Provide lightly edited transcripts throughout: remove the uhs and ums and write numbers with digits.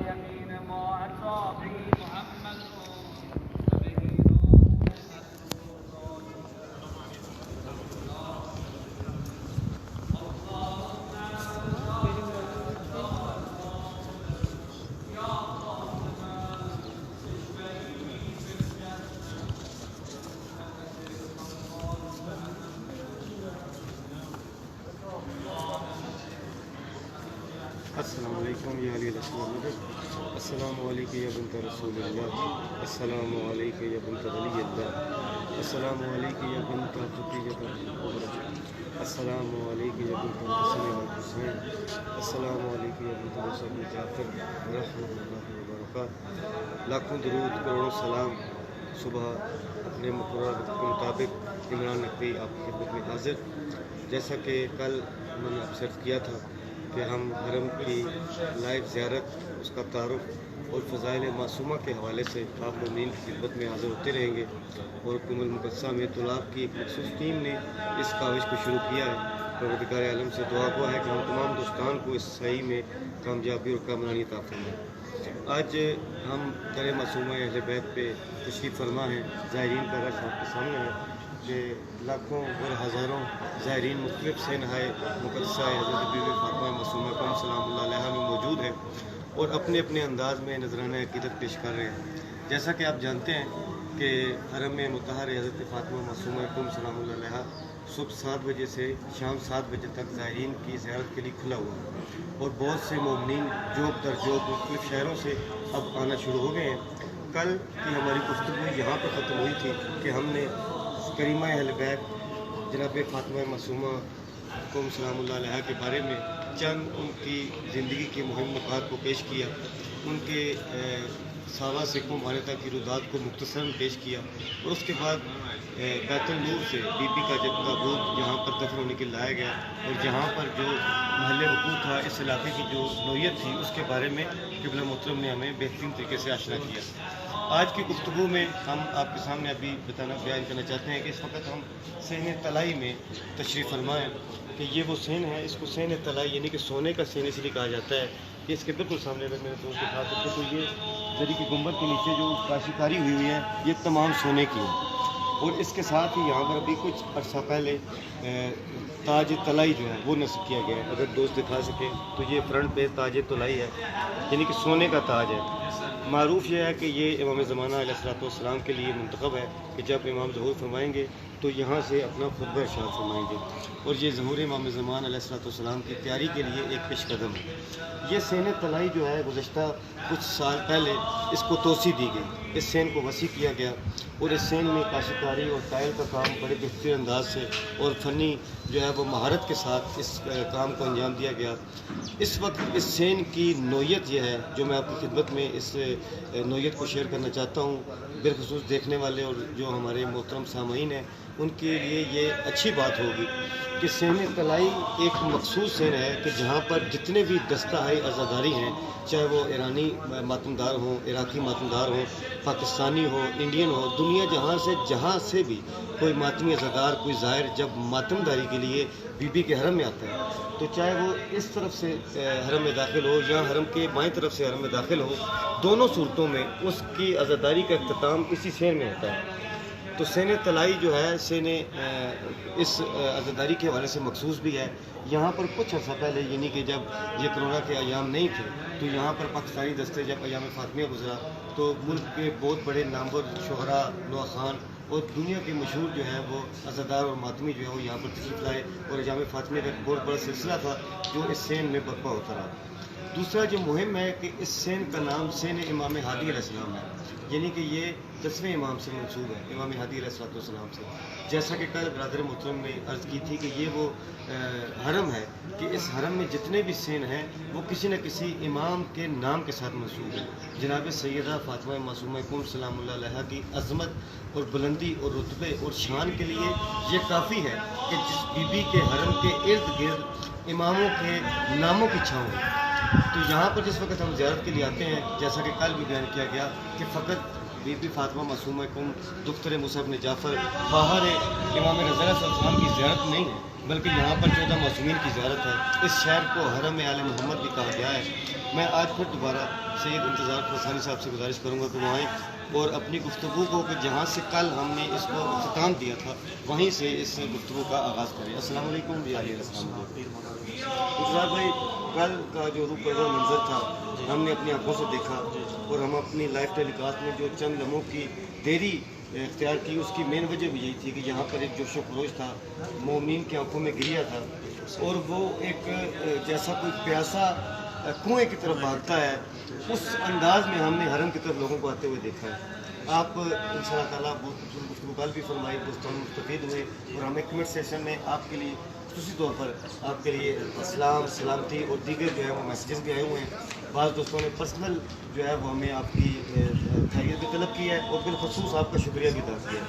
يمين مع صاحب محمد السلام علیکم یا علی السلام السلام علیکم یا بنت رسول اللہ، السلام علیکم یا بنت ولی اللہ، السلام علیکم یا بنت خدیجہ السلام علیکم یا بنت حسن والحسین، السلام علیکم یا بنت رسول جعفر رحمۃ اللہ وبرکاتہ۔ لاکھوں درود کروڑوں سلام۔ صبح اپنے مقررہ وقت کے مطابق عمران نقوی آپ کی خدمت میں حاضر۔ جیسا کہ کل میں نے آبزرو کیا تھا کہ ہم حرم کی لائیو زیارت، اس کا تعارف اور فضائل معصومہ کے حوالے سے آپ مومنین کی خدمت میں حاضر ہوتے رہیں گے، اور حکم المقدسہ میں طلاب کی ایک مخصوص ٹیم نے اس کاوش کو شروع کیا ہے۔ پروردگار عالم سے دعا ہوا ہے کہ ہم تمام دوستان کو اس سعی میں کامیابی اور کامرانی عطا فرمائے۔ آج ہم در معصومہ اہل بیت پہ تشریف فرما ہیں۔ زائرین کا رش آپ کے سامنے ہے کہ لاکھوں اور ہزاروں زائرین مختلف سے نہائے مقدسہ حضرت بی بی فاطمہ معصومہ کو سلام اللہ علیہ میں موجود ہیں اور اپنے اپنے انداز میں نذرانہ عقیدت پیش کر رہے ہیں۔ جیسا کہ آپ جانتے ہیں کہ حرم مطہر حضرت فاطمہ معصومہ کو سلام اللہ علیہ صبح 7 بجے سے شام 7 بجے تک زائرین کی زیارت کے لیے کھلا ہوا ہے، اور بہت سے مومنین جوب در جوب مختلف شہروں سے اب آنا شروع ہو گئے ہیں۔ کل کی ہماری گفتگو یہاں پر ختم ہوئی تھی کہ ہم نے کریمہ اہل بیت جناب فاطمہ معصومہ کو سلام اللہ علیہ کے بارے میں چند ان کی زندگی کے مہم نکات کو پیش کیا، ان کے سالہ سکھوں مانیتا کی رودات کو مختصراً پیش کیا، اور اس کے بعد بیت النور سے بی بی کا جب تابوت یہاں پر دفن ہونے کے لایا گیا، اور جہاں پر جو محل وقوع تھا، اس علاقے کی جو نوعیت تھی، اس کے بارے میں قبلہ محترم نے ہمیں بہترین طریقے سے آشنا کیا۔ آج کی گفتگو میں ہم آپ کے سامنے ابھی بیان کرنا چاہتے ہیں کہ اس وقت ہم سین طلائی میں تشریف فرما ہے کہ یہ وہ سین ہے، اس کو سین طلائی یعنی کہ سونے کا سین اس لیے کہا جاتا ہے کہ اس کے بالکل سامنے اگر میرے دوست دکھا سکتے تو یہ زری کی گنبد کے نیچے جو کاشیکاری ہوئی ہوئی ہے یہ تمام سونے کی ہے، اور اس کے ساتھ ہی یہاں پر ابھی کچھ عرصہ پہلے تاج طلائی جو ہے وہ نصب کیا گیا ہے۔ اگر دوست دکھا سکیں تو یہ فرنٹ پہ تاج طلائی ہے، یعنی کہ سونے کا تاج ہے۔ معروف یہ ہے کہ یہ امام زمانہ علیہ الصلوۃ والسلام کے لیے منتخب ہے کہ جب امام ظہور فرمائیں گے تو یہاں سے اپنا خطبہ ارشاد فرمائیں گے، اور یہ ظہور امام زمان علیہ الصلوۃ والسلام کی تیاری کے لیے ایک پیش قدم ہے۔ یہ سین طلائی جو ہے گزشتہ کچھ سال پہلے اس کو توسیع دی گئی، اس سین کو وسیع کیا گیا، اور اس سین میں کاشتکاری اور ٹائل کا کام بڑے بہترین انداز سے اور فنی جو ہے وہ مہارت کے ساتھ اس کام کو انجام دیا گیا۔ اس وقت اس سین کی نوعیت یہ ہے جو میں آپ کی خدمت میں اس نوعیت کو شیئر کرنا چاہتا ہوں، بالخصوص دیکھنے والے اور جو ہمارے محترم سامعین ہیں ان کے لیے یہ اچھی بات ہوگی کہ سین طلائی ایک مخصوص سین ہے کہ جہاں پر جتنے بھی دستہائی عزاداری ہیں، چاہے وہ ایرانی ماتمدار ہوں، عراقی ماتمدار ہوں، پاکستانی ہو، انڈین ہو، دنیا جہاں سے بھی کوئی ماتمی عزادار، کوئی زائر جب ماتمداری کے لیے بی بی کے حرم میں آتا ہے تو چاہے وہ اس طرف سے حرم میں داخل ہو یا حرم کے بائیں طرف سے حرم میں داخل ہو، دونوں صورتوں میں اس کی عزاداری کا اختتام اسی سین میں ہوتا ہے۔ تو سین طلائی جو ہے سین اس عزاداری کے حوالے سے مخصوص بھی ہے۔ یہاں پر کچھ عرصہ پہلے یعنی کہ جب یہ کرونا کے ایام نہیں تھے تو یہاں پر پاکستانی دستے جب ایام فاطمیہ گزرا تو ملک کے بہت بڑے نامور شہراء، نوا خان اور دنیا کے مشہور جو ہے وہ عزادار اور ماتمی جو ہے وہ یہاں پر تشریف لائے، اور ایام فاطمیہ کا ایک بہت بڑا سلسلہ تھا جو اس سین میں برپا ہوتا رہا۔ دوسرا جو مہم ہے کہ اس سین کا نام سین امام ہادی علیہ السلام ہے، یعنی کہ یہ 10ویں امام سے منسوب ہے، امام ہادی علیہ السلام سے۔ جیسا کہ کل برادر محترم نے عرض کی تھی کہ یہ وہ حرم ہے کہ اس حرم میں جتنے بھی سین ہیں وہ کسی نہ کسی امام کے نام کے ساتھ منسوب ہیں۔ جناب سیدہ فاطمہ معصومہ کو سلام اللہ علیہ کی عظمت اور بلندی اور رتبے اور شان کے لیے یہ کافی ہے کہ جس بی بی کے حرم کے ارد گرد اماموں کے ناموں کی چھاؤں ہے۔ تو یہاں پر جس وقت ہم زیارت کے لیے آتے ہیں، جیسا کہ کل بھی بیان کیا گیا کہ فقط بی بی فاطمہ معصومہ دختر موسیٰ بن جعفر باہر امام رضا علیہ السلام کی زیارت نہیں ہے، بلکہ یہاں پر 14 معصومین کی زیارت ہے. اس شہر کو حرم آل محمد بھی کہا گیا ہے. میں آج پھر دوبارہ سید انتظار فرسانی صاحب سے گزارش کروں گا کہ وہ آئیں اور اپنی گفتگو کو کہ جہاں سے کل ہم نے اس کو اختتام دیا تھا وہیں سے اس گفتگو کا آغاز کریں. السلام علیکم جی. السلام علیکم انتظار بھائی. کل کا جو روح پرور منظر تھا ہم نے اپنی آنکھوں سے دیکھا اور ہم اپنی لائف ٹیلی کاسٹ میں جو چند لمحوں کی دیری اختیار کی اس کی مین وجہ بھی یہی تھی کہ یہاں پر ایک جوش و خروش تھا. مومنین کی آنکھوں میں گریا تھا اور وہ ایک جیسا کوئی پیاسا کنویں کی طرف بھاگتا ہے اس انداز میں ہم نے حرم کی طرف لوگوں کو آتے ہوئے دیکھا ہے. آپ ان شاء اللہ تعالیٰ بہت خوبصورت گفتگو کل بھی فرمائی, دوستوں مستفید ہوئے اور ہمیں کمنٹ سیشن میں آپ کے لیے خصوصی طور پر آپ کے لیے اسلام, سلامتی اور دیگر جو ہے وہ میسیجز بھی آئے ہوئے ہیں. بعض دوستوں نے پرسنل جو ہے وہ ہمیں آپ کی خیریت بھی طلب کی ہے اور بالخصوص آپ کا شکریہ بھی ادا کیا ہے.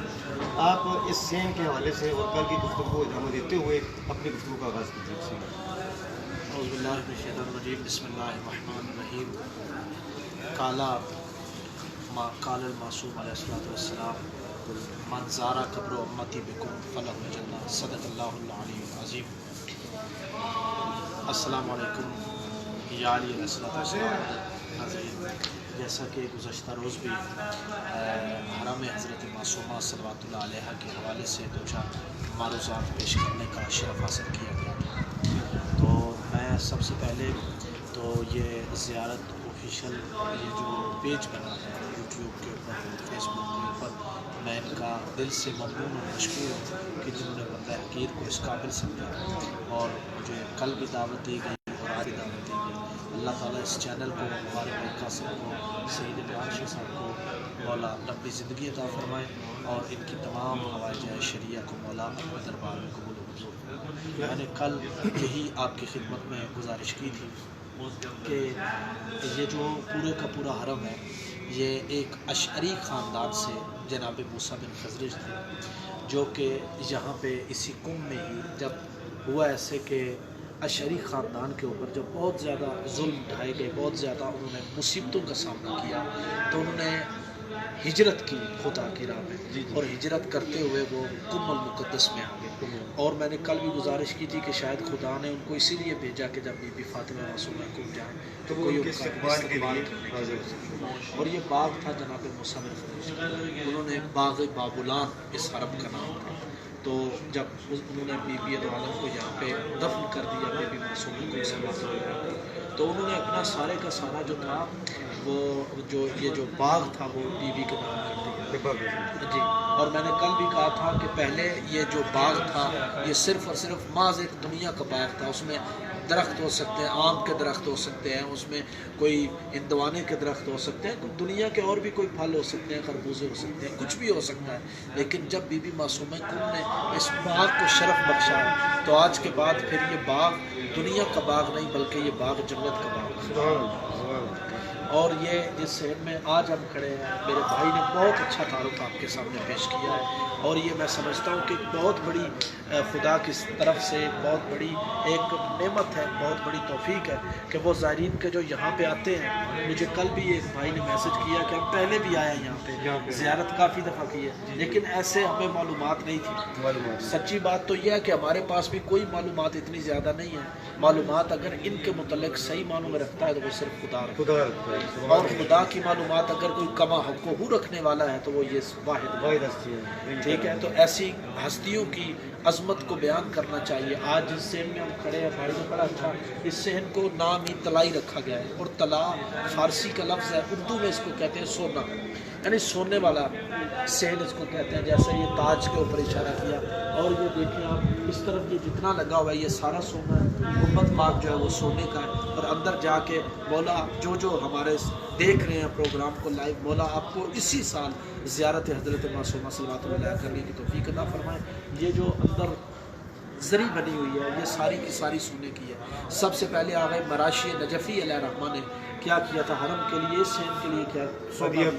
آپ اس سین کے حوالے سے اور کل کی گفتگو کو ادامہ دیتے ہوئے اپنی گفتگو کا آغاز کیجیے. اعوذ باللہ من الشیطان الرجیم. بسم اللہ الرحمن الرحیم. قال المعصوم علیہ السلام من زارا قبر امتی بکم فلہ الجنہ. صدق اللہ العلی العظیم. السلام علیکم یا علی علیہ السلام. ناظرین, جیسا کہ گزشتہ روز بھی حرم حضرت معصومہ صلوات اللہ علیہ کے حوالے سے دو چار معروضات پیش کرنے کا شرف حاصل کیا گیا, تو میں سب سے پہلے تو یہ زیارت آفیشیل یہ جو پیج بنا ہے یوٹیوب کے اوپر, فیس بک کے اوپر, میں ان کا دل سے ممنون اور مشکور ہوں کہ جنہوں نے بندہ حقیر کو اس قابل سمجھا اور مجھے کل بھی دعوت دی گئی اور آج بھی دعوت دی گئی. اللہ تعالیٰ اس چینل کو, ہمارے بھائی قاسم کو, سید پیارشاہ صاحب کو مولا لمبی زندگی عطا فرمائے اور ان کی تمام حوائج شریعہ کو مولا اپنے دربار میں قبول و منظور فرمائے. میں نے کل یہی آپ کی خدمت میں گزارش کی تھی کہ یہ جو پورے کا پورا حرم ہے یہ ایک اشعری خاندان سے جناب موسیٰ بن خزرج تھے, جو کہ یہاں پہ اسی کم میں ہی جب ہوا ایسے کہ اشعری خاندان کے اوپر جب بہت زیادہ ظلم ڈھائے گئے, بہت زیادہ انہوں نے مصیبتوں کا سامنا کیا, تو انہوں نے ہجرت کی خدا کی راہ میں اور ہجرت کرتے ہوئے وہ کم المقدس میں آ گئے. اور میں نے کل بھی گزارش کی تھی کہ شاید خدا نے ان کو اسی لیے بھیجا کہ جب بی بی فاطمہ معصومہ کم جائیں تو کوئی ان کا استقبال کرنے کے لیے. اور یہ باغ تھا جناب موسیٰ بن خزرج کا, انہوں نے باغ بابلان اس حرم کا نام تھا. تو جب انہوں نے بی بی عالم کو یہاں پہ دفن کر دیا بی بی معصومہ کو صلوات اللہ, تو انہوں نے اپنا سارے کا سارا جو تھا وہ جو یہ جو باغ تھا وہ بی بی کے نام کر دیا. جی, اور میں نے کل بھی کہا تھا کہ پہلے یہ جو باغ تھا یہ صرف اور صرف محض ایک دنیا کا باغ تھا. اس میں درخت ہو سکتے ہیں, آم کے درخت ہو سکتے ہیں, اس میں کوئی ہندوانے کے درخت ہو سکتے ہیں, دنیا کے اور بھی کوئی پھل ہو سکتے ہیں, خربوزے ہو سکتے ہیں, کچھ بھی ہو سکتا ہے. لیکن جب بی بی معصومہ کم نے اس باغ کو شرف بخشا تو آج کے بعد پھر یہ باغ دنیا کا باغ نہیں بلکہ یہ باغ جنت کا باغ. اور یہ جس شہر میں آج ہم کھڑے ہیں, میرے بھائی نے بہت اچھا تعارف آپ کے سامنے پیش کیا ہے, اور یہ میں سمجھتا ہوں کہ بہت بڑی خدا کی طرف سے بہت بڑی ایک نعمت ہے, بہت بڑی توفیق ہے کہ وہ زائرین کے جو یہاں پہ آتے ہیں. مجھے کل بھی ایک بھائی نے میسج کیا کہ ہم پہلے بھی آئے ہیں یہاں پہ, زیارت کافی دفعہ کی ہے لیکن ایسے ہمیں معلومات نہیں تھی. سچی بات تو یہ ہے کہ ہمارے پاس بھی کوئی معلومات اتنی زیادہ نہیں ہے. معلومات اگر ان کے متعلق صحیح معنوں میں رکھتا ہے تو وہ صرف خدا رکھتا ہے, اور خدا کی معلومات اگر کوئی کما حق کو رکھنے والا ہے تو وہ یہ واحد ہستی ہے. ٹھیک ہے, تو ایسی ہستیوں کی عظمت کو بیان کرنا چاہیے. آج جس صحن میں ہم کھڑے ہیں, بھائی نے بڑا اچھا اس صحن کو نام ہی طلائی رکھا گیا ہے, اور طلا فارسی کا لفظ ہے, اردو میں اس کو کہتے ہیں سونا, یعنی سونے والا صحن اس کو کہتے ہیں. جیسے یہ تاج کے اوپر اشارہ کیا, اور یہ دیکھیں آپ اس طرف یہ جتنا لگا ہوا ہے یہ سارا سونا ہے. گنبد پاک جو ہے وہ سونے کا ہے, اور اندر جا کے مولا جو ہمارے دیکھ رہے ہیں پروگرام کو لائیو, مولا آپ کو اسی سال زیارت حضرت معصومہ صلوات اللہ علیہ کرنے کی توفیق عطا فرمائے. یہ جو اندر زری بنی ہوئی ہے یہ ساری کی ساری سونے کی ہے. سب سے پہلے آ گئے مراشی نجفی علیہ الرحمٰن نے کیا کیا تھا حرم کے لیے, سین کے لیے کیا ہدیہ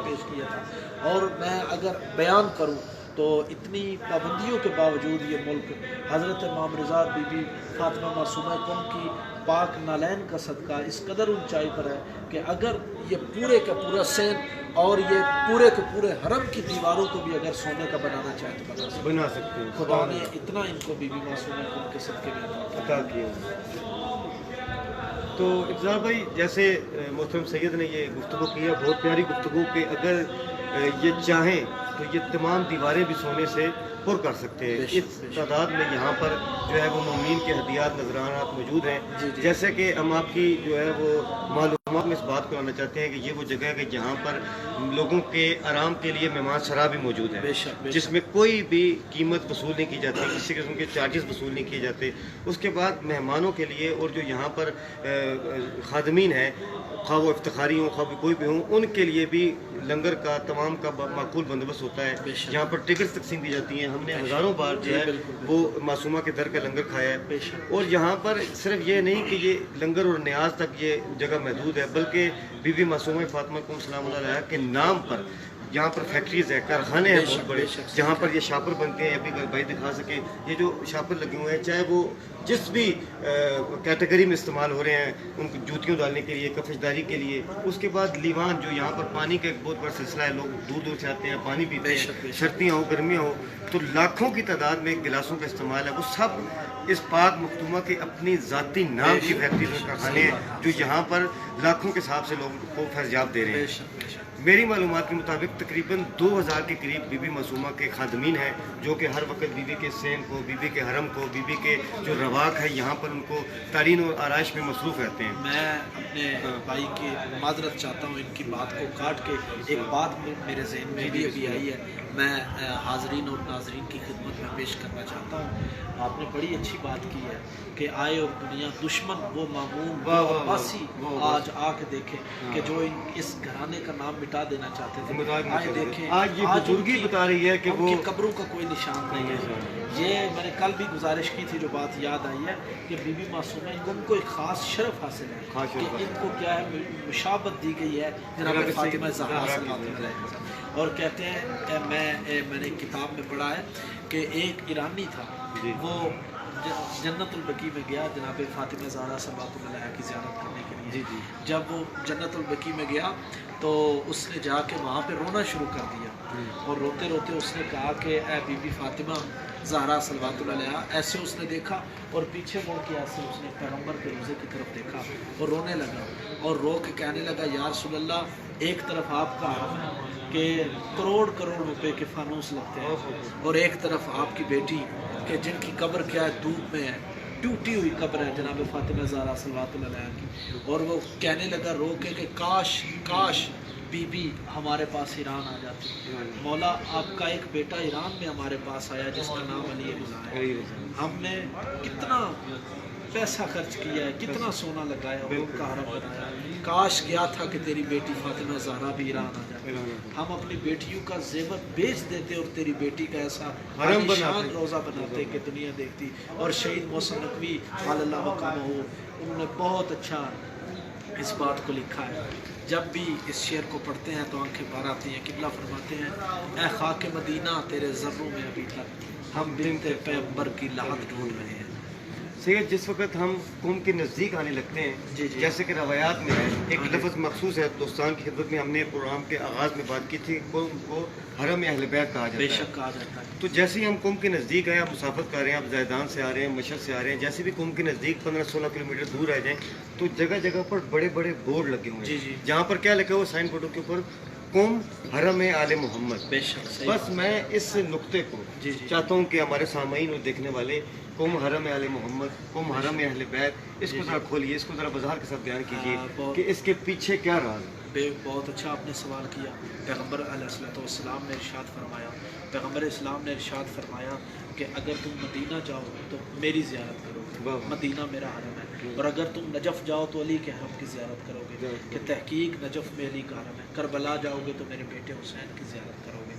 پیش کیا تھا. اور میں اگر بیان کروں تو اتنی پابندیوں کے باوجود یہ ملک حضرت امام رضا بی بی فاطمہ معصومہ قوم کی پاک نالین کا صدقہ اس قدر اونچائی پر ہے کہ اگر یہ پورے کا پورا سین اور یہ پورے کے پورے حرم کی دیواروں کو بھی اگر سونے کا بنانا چاہے تو بنا سکتے بنا سکتے ہیں. خدا نے اتنا ان کو بی بی معصومہ کو ان کے صدقے میں عطا کیا. تو افضال بھائی جیسے محترم سید نے یہ گفتگو کی ہے، بہت پیاری گفتگو، کہ اگر یہ چاہیں تو یہ تمام دیواریں بھی سونے سے پر کر سکتے ہیں. اس تعداد میں یہاں پر جو ہے وہ مومنین کے ہدیات نذرانات موجود ہیں. جیسے کہ ہم آپ کی جو ہے وہ معلومات میں اس بات کو لانا چاہتے ہیں کہ یہ وہ جگہ ہے کہ جہاں پر لوگوں کے آرام کے لیے مہمان سرا بھی موجود ہے، جس میں کوئی بھی قیمت وصول نہیں کی جاتی، کسی قسم کے چارجز وصول نہیں کیے جاتے. اس کے بعد مہمانوں کے لیے اور جو یہاں پر خادمین ہیں، خواہ وہ افتخاری ہوں خواہ کوئی بھی ہوں، ان کے لیے بھی لنگر کا تمام کا معقول بندوبست ہوتا ہے. یہاں پر ٹکٹس تقسیم کی جاتی ہیں. ہم نے ہزاروں بار جو ہے وہ معصومہ کے در کا لنگر کھایا ہے. اور یہاں پر صرف یہ نہیں کہ یہ لنگر اور نیاز تک یہ جگہ محدود ہے، بلکہ بی بی معصومہ فاطمہ کو سلام اللہ علیہ کے نام پر یہاں پر فیکٹریز ہیں، کارخانے ہیں بہت بڑے، جہاں پر یہ شاپر بنتے ہیں. ابھی بھائی دکھا سکے یہ جو شاپر لگے ہوئے ہیں، چاہے وہ جس بھی کیٹیگری میں استعمال ہو رہے ہیں، ان کو جوتیوں ڈالنے کے لیے، کفشداری کے لیے. اس کے بعد لیوان، جو یہاں پر پانی کا ایک بہت بڑا سلسلہ ہے، لوگ دور دور سے آتے ہیں پانی پیتے ہیں، سردیاں ہوں گرمیاں ہوں، تو لاکھوں کی تعداد میں گلاسوں کا استعمال ہے. وہ سب اس پاک مختومہ کے اپنی ذاتی نام کی فیکٹریز اور کارخانے ہیں، جو یہاں پر لاکھوں کے حساب سے لوگوں کو فیضیاب دے رہے ہیں. میری معلومات کے مطابق تقریباً 2000 کے قریب بی بی معصومہ کے خادمین ہیں، جو کہ ہر وقت بی بی کے سین کو، بی بی کے حرم کو، بی بی کے جو رواق ہے یہاں پر ان کو تعلیم اور آرائش میں مصروف رہتے ہیں. میں اپنے بھائی کی معذرت چاہتا ہوں، ان کی بات کو کاٹ کے ایک بات میرے ذہن میں بھی ابھی آئی ہے، میں حاضرین اور ناظرین کی خدمت میں پیش کرنا چاہتا ہوں. آپ نے بڑی اچھی بات کی ہے کہ آئے اور دنیا دشمن وہ معمون وہ عباسی آج آ کے دیکھیں کہ جو اس گھرانے کا نام مٹا دینا چاہتے تھے، آئے دیکھیں آج یہ بزرگی بتا رہی ہے کہ ان کی قبروں کا کوئی نشان نہیں ہے. یہ میں نے کل بھی گزارش کی تھی، جو بات یاد آئی ہے کہ بی بی معصومہ ان کو ایک خاص شرف حاصل ہے کہ ان کو کیا ہے مشابت دی گئی ہے جناب فاطمہ زہرا صلی اللہ علیہ وسلم. اور کہتے ہیں میں نے کتاب میں پڑھا ہے کہ ایک ایرانی تھا، وہ جنت البقیع میں گیا جناب فاطمہ زہرا صلی اللہ علیہ کی زیارت کرنے کے لیے. جب وہ جنت البقیع میں گیا تو اس نے جا کے وہاں پہ رونا شروع کر دیا، اور روتے روتے اس نے کہا کہ اے بی بی فاطمہ زہرا صلی اللہ علیہ. ایسے اس نے دیکھا اور پیچھے مڑ کے ایسے اس نے پیغمبر کے روزے کی طرف دیکھا اور رونے لگا، اور رو کے کہنے لگا یا رسول اللہ، ایک طرف آپ کا حرم ہے کہ کروڑ روپے کے فانوس لگتے ہیں، اور ایک طرف آپ کی بیٹی کہ جن کی قبر کیا ہے دھوپ میں ہے، ٹوٹی ہوئی قبر ہے جناب فاطمہ زہرا صلی اللہ علیہ کی. اور وہ کہنے لگا رو کے کہ کاش بی بی ہمارے پاس ایران آ جاتی. مولا آپ کا ایک بیٹا ایران میں ہمارے پاس آیا جس کا نام علی رضا ہے. ہم نے کتنا پیسہ خرچ کیا ہے، کتنا سونا لگایا اور ان کا حرم بنایا. کاش گیا تھا کہ تیری بیٹی فاطمہ زہرا بھی ایران آ جاتی. ہم اپنی بیٹیوں کا زیور بیچ دیتے اور تیری بیٹی کا ایسا عالیشان روزہ بناتے کہ دنیا دیکھتی. اور شہید محسن نقوی علی اللہ مقامہ ہو، انہوں نے بہت اچھا اس بات کو لکھا ہے. جب بھی اس شعر کو پڑھتے ہیں تو آنکھیں بھر آتی ہیں. قبلہ فرماتے ہیں اے خاک مدینہ تیرے ذروں میں ابھی تک ہم بنت پیغمبر کی لحد ڈھونڈ رہے ہیں. سید جس وقت ہم قوم کے نزدیک آنے لگتے ہیں، جیسے کہ روایات میں ہے ایک لفظ مخصوص ہے، دوستان کی خدمت میں ہم نے پروگرام کے آغاز میں بات کی تھی، قوم کو حرم اہل بیت کہا جاتا ہے. بے شک کہا جاتا ہے. تو جیسے ہی ہم قوم کے نزدیک آئے، آپ مسافت کر رہے ہیں، آپ زیدان سے آ رہے ہیں، مشہد سے آ رہے ہیں، جیسے بھی قوم کے نزدیک 15-16 کلومیٹر دور آ جائیں تو جگہ جگہ پر بڑے بڑے بورڈ لگے ہوئے ہیں، جہاں پر کیا لکھا ہوا سائن بورڈوں کے اوپر قوم حرم آل محمد. بے شک. بس میں اس نقطے کو چاہتا ہوں کہ ہمارے سامعین اور دیکھنے والے قوم حرم آل محمد، قوم حرم اہل بیت، اس کو ذرا کھولیے، اس کو ذرا وضاحت کے ساتھ بیان کیجیے کہ اس کے پیچھے کیا راز ہے. بہت اچھا آپ نے سوال کیا. پیغمبر علیہ السلام نے ارشاد فرمایا، پیغمبر اسلام نے ارشاد فرمایا کہ اگر تم مدینہ جاؤ تو میری زیارت کرو گے، مدینہ میرا حرم ہے. اور اگر تم نجف جاؤ تو علی کے حرم کی زیارت کرو گے کہ تحقیق نجف میں علی کا حرم ہے. کربلا جاؤ گے تو میرے بیٹے حسین کی زیارت کرو گے،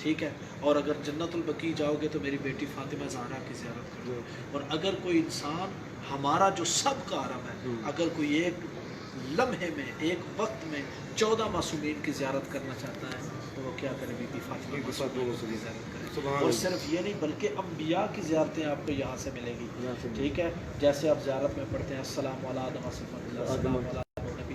ٹھیک ہے. اور اگر جنت البقیع جاؤ گے تو میری بیٹی فاطمہ زہرا کی زیارت کرو گے. اور اگر کوئی انسان ہمارا جو سب کا حرم ہے، اگر کوئی ایک لمحے میں ایک وقت میں 14 معصومین کی زیارت کرنا چاہتا ہے تو وہ کیا کرے؟ بی بی فاطمہ کی زیارت کرے. اور صرف یہ نہیں بلکہ انبیاء کی زیارتیں آپ کو یہاں سے ملے گی، ٹھیک ہے. جیسے آپ زیارت میں پڑھتے ہیں السلام علی آدم صفوت اللہ، السلام علی نبی،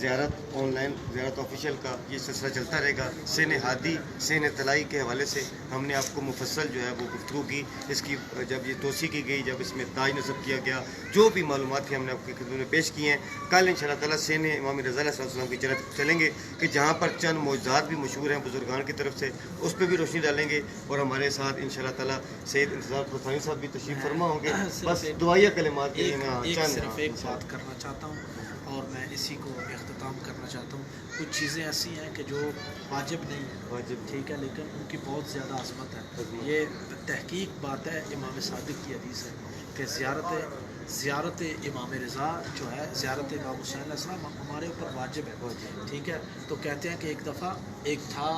زیارت آن لائن زیارت آفیشیل کا یہ سلسلہ چلتا رہے گا. سین ہادی سین طلائی کے حوالے سے ہم نے آپ کو مفصل جو ہے وہ گفتگو کی. اس کی جب یہ توسیع کی گئی, جب اس میں تاج نصب کیا گیا, جو بھی معلومات تھیں ہم نے آپ کی خدمت میں پیش کی ہیں. کل انشاءاللہ تعالیٰ سین امام رضا علیہ السلام کی طرف چلیں گے کہ جہاں پر چند معجزات بھی مشہور ہیں بزرگان کی طرف سے, اس پہ بھی روشنی ڈالیں گے. اور ہمارے ساتھ انشاءاللہ تعالیٰ سید انتظار پرسانی صاحب بھی تشریف فرما ہوں گے. بس دعائیہ کلمات کے لیے میں صرف ایک بات کرنا چاہتا ہوں اور میں اسی کو اختتام کرنا چاہتا ہوں. کچھ چیزیں ایسی ہیں کہ جو واجب نہیں ہیں, ٹھیک ہے, لیکن ان کی بہت زیادہ عظمت ہے. یہ تحقیق بات ہے, امام صادق کی حدیث ہے کہ زیارت امام رضا جو ہے, زیارت امام حسین علیہ السلام ہمارے اوپر واجب ہے, ٹھیک ہے. تو کہتے ہیں کہ ایک دفعہ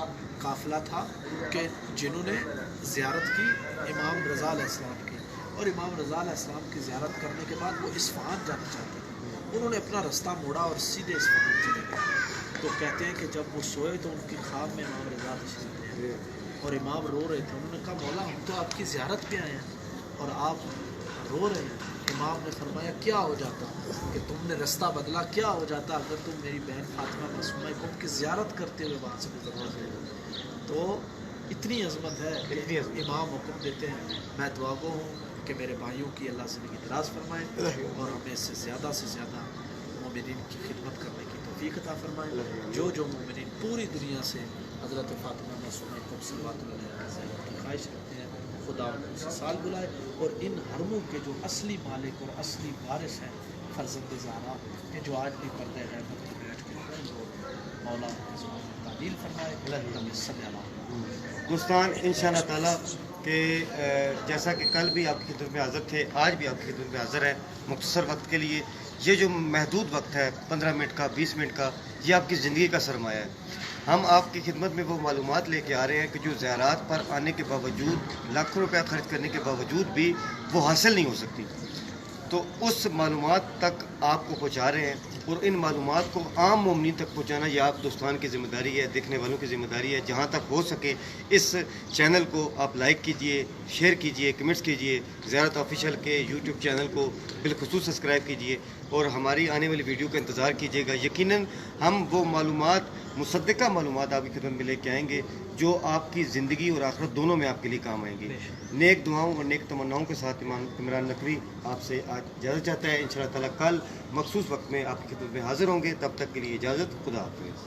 قافلہ تھا کہ جنہوں نے زیارت کی امام رضا علیہ السلام کی, اور امام رضا علیہ السلام کی زیارت کرنے کے بعد وہ اصفہان جانا چاہتے تھے. انہوں نے اپنا رستہ موڑا اور سیدھے اصفہان چلے گئے. تو کہتے ہیں کہ جب وہ سوئے تو ان کی خواب میں امام رضا تشریف لے اور امام رو رہے تھے. انہوں نے کہا مولا ہم تو آپ کی زیارت پہ آئے ہیں اور آپ رو رہے ہیں. امام نے فرمایا کیا ہو جاتا کہ تم نے رستہ بدلا, کیا ہو جاتا اگر تم میری بہن فاطمہ معصومہ کو کی زیارت کرتے ہوئے وہاں سے گزر رہے ہو. تو اتنی عظمت ہے کہ امام حکم دیتے ہیں. میں دعا گو ہوں کہ میرے بھائیوں کی اللہ زندگی دراز فرمائے اور ہمیں سے زیادہ مومنین کی خدمت کرنے کی توفیق عطا فرمائے. جو مومنین پوری دنیا سے حضرت فاطمہ معصومہ کو صلوات اللہ علیہ کی زیارت کی خواہش رکھتے ہیں, خدا ان کو اسی سال بلائے. اور ان حرموں کے جو اصلی مالک اور اصلی وارث ہیں فرزند زہرا کہ جو آج بھی پردہ غیبت کی بیٹھ کے مولا تعدیل فرمائے. دوستان انشاءاللہ تعالیٰ کہ جیسا کہ کل بھی آپ کی خدمت میں حاضر تھے, آج بھی آپ کی خدمت میں حاضر ہیں مختصر وقت کے لیے. یہ جو محدود وقت ہے 15 منٹ کا 20 منٹ کا, یہ آپ کی زندگی کا سرمایہ ہے. ہم آپ کی خدمت میں وہ معلومات لے کے آ رہے ہیں کہ جو زیارات پر آنے کے باوجود, لاکھوں روپیہ خرچ کرنے کے باوجود بھی وہ حاصل نہیں ہو سکتی. تو اس معلومات تک آپ کو پہنچا رہے ہیں, اور ان معلومات کو عام مومنین تک پہنچانا یہ آپ دوستان کی ذمہ داری ہے, دیکھنے والوں کی ذمہ داری ہے. جہاں تک ہو سکے اس چینل کو آپ لائک کیجئے, شیئر کیجئے, کمنٹس کیجئے. زیارت آفیشیل کے یوٹیوب چینل کو بالخصوص سبسکرائب کیجئے اور ہماری آنے والی ویڈیو کا انتظار کیجئے گا. یقیناً ہم وہ معلومات, مصدقہ معلومات آپ کی خدمت میں لے کے آئیں گے جو آپ کی زندگی اور آخرت دونوں میں آپ کے لیے کام آئیں گی. نیک دعاؤں اور نیک تمناؤں کے ساتھ امام عمران نقوی آپ سے آج اجازت چاہتا ہے. انشاءاللہ تعالیٰ کل مخصوص وقت میں آپ کی خدمت میں حاضر ہوں گے. تب تک کے لیے اجازت, خدا حافظ.